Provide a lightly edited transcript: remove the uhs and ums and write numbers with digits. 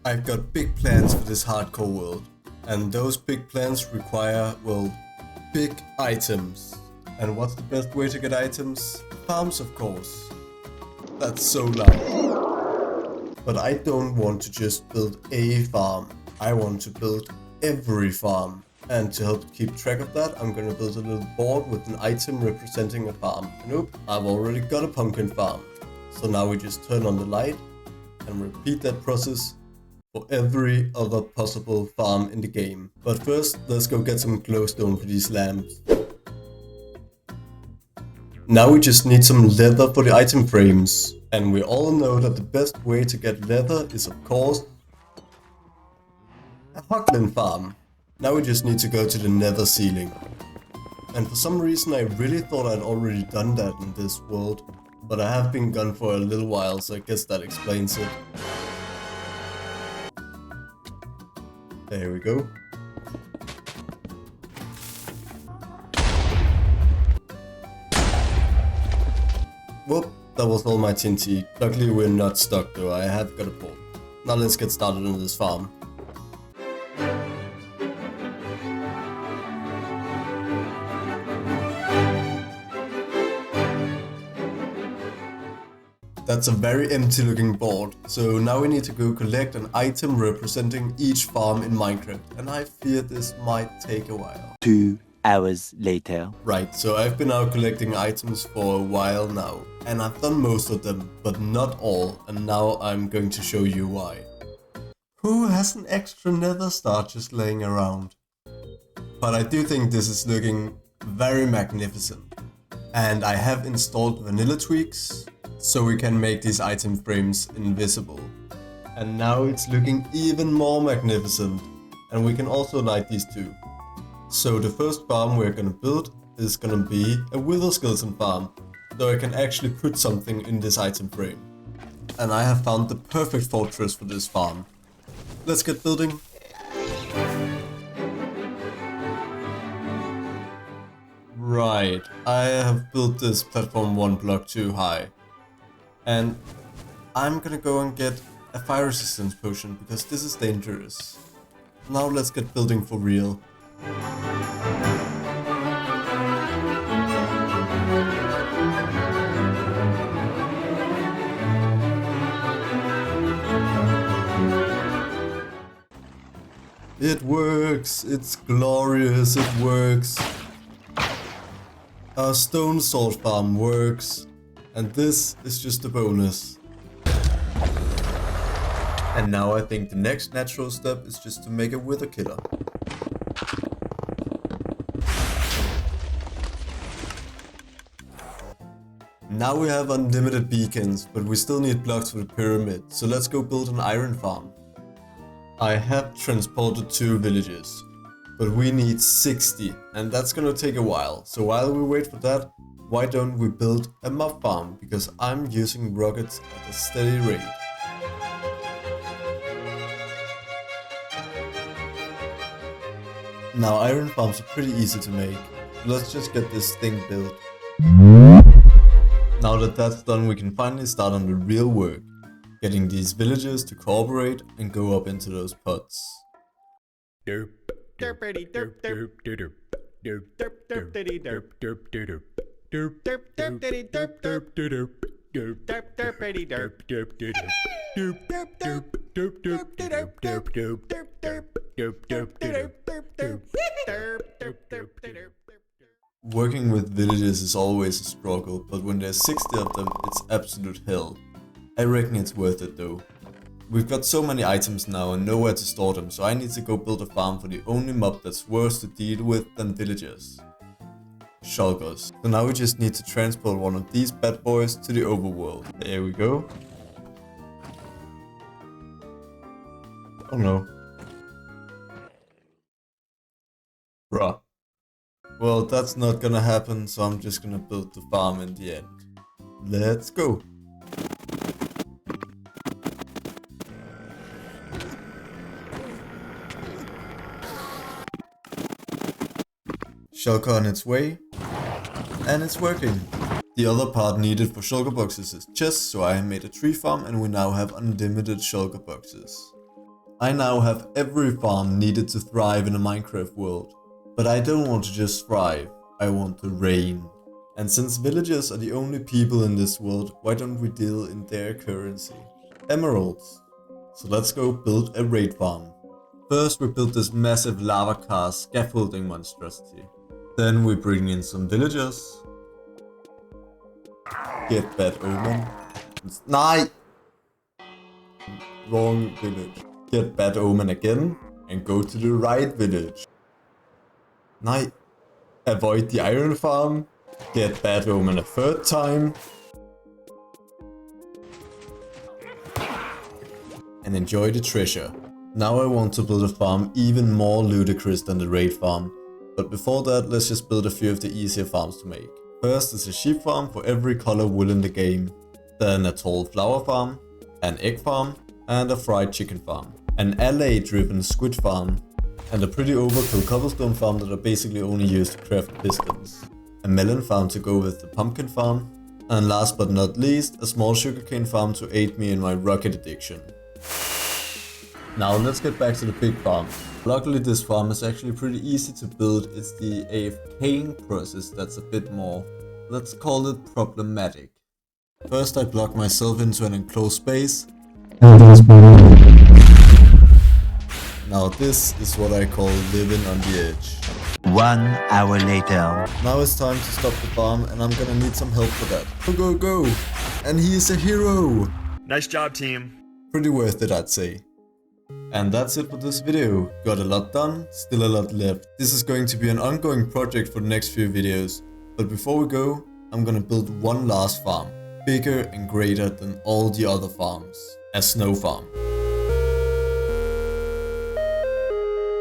I've got big plans for this hardcore world, and those big plans require, well, big items. And what's the best way to get items? Farms, of course. That's so loud. But I don't want to just build a farm. I want to build every farm. And to help keep track of that, I'm gonna build a little board with an item representing a farm. Nope, I've already got a pumpkin farm. So now we just turn on the light and repeat that process for every other possible farm in the game. But first, let's go get some glowstone for these lamps. Now we just need some leather for the item frames. And we all know that the best way to get leather is, of course, a hoglin farm. Now we just need to go to the nether ceiling. And for some reason I really thought I'd already done that in this world. But I have been gone for a little while, so I guess that explains it. There we go. Whoop, that was all my TNT. Luckily we're not stuck though, I have got a port. Now let's get started on this farm. That's a very empty looking board, so now we need to go collect an item representing each farm in Minecraft, and I fear this might take a while. 2 hours later. Right, so I've been out collecting items for a while now, and I've done most of them, but not all, and now I'm going to show you why. Who has an extra nether star just laying around? But I do think this is looking very magnificent, and I have installed vanilla tweaks, so we can make these item frames invisible. And now it's looking even more magnificent, and we can also light these too. So the first farm we're gonna build is gonna be a wither skeleton farm, so I can actually put something in this item frame. And I have found the perfect fortress for this farm. Let's get building. Right, I have built this platform 1 block too high. And I'm gonna go and get a fire resistance potion because this is dangerous. Now let's get building for real. It works, it's glorious, it works. Our stone sword farm works. And this is just a bonus. And now I think the next natural step is just to make a wither killer. Now we have unlimited beacons, but we still need blocks for the pyramid, so let's go build an iron farm. I have transported 2 villages, but we need 60, and that's gonna take a while. So while we wait for that, why don't we build a mob farm, because I'm using rockets at a steady rate. Now iron farms are pretty easy to make. Let's just get this thing built. Now that that's done, we can finally start on the real work. Getting these villagers to cooperate and go up into those pots. Working with villagers is always a struggle, but when there's 60 of them, it's absolute hell. I reckon it's worth it though. We've got so many items now and nowhere to store them, so I need to go build a farm for the only mob that's worse to deal with than villagers. Shulkers. So now we just need to transport one of these bad boys to the overworld. There we go. Oh no. Bruh. Well, that's not gonna happen, so I'm just gonna build the farm in the end. Let's go. Shulker on its way, and it's working. The other part needed for shulker boxes is chests, so I made a tree farm and we now have unlimited shulker boxes. I now have every farm needed to thrive in a Minecraft world. But I don't want to just thrive, I want to reign. And since villagers are the only people in this world, why don't we deal in their currency? Emeralds. So let's go build a raid farm. First we build this massive lava car scaffolding monstrosity. Then we bring in some villagers. Get Bad Omen. Nej! Wrong village. Get Bad Omen again and go to the right village. Nej. Avoid the iron farm. Get Bad Omen a third time. And enjoy the treasure. Now I want to build a farm even more ludicrous than the raid farm. But before that, let's just build a few of the easier farms to make. First is a sheep farm for every color wool in the game. Then a tall flower farm, an egg farm, and a fried chicken farm. An alley driven squid farm, and a pretty overkill cobblestone farm that are basically only used to craft pistons. A melon farm to go with the pumpkin farm. And last but not least, a small sugarcane farm to aid me in my rocket addiction. Now let's get back to the big farm. Luckily this farm is actually pretty easy to build. It's the AFKing process that's a bit more, let's call it problematic. First I block myself into an enclosed space. Now this is what I call living on the edge. 1 hour later. Now it's time to stop the farm and I'm gonna need some help for that. Go, go, go! And he is a hero! Nice job, team. Pretty worth it, I'd say. And that's it for this video. Got a lot done, still a lot left. This is going to be an ongoing project for the next few videos. But before we go, I'm gonna build one last farm. Bigger and greater than all the other farms. A snow farm.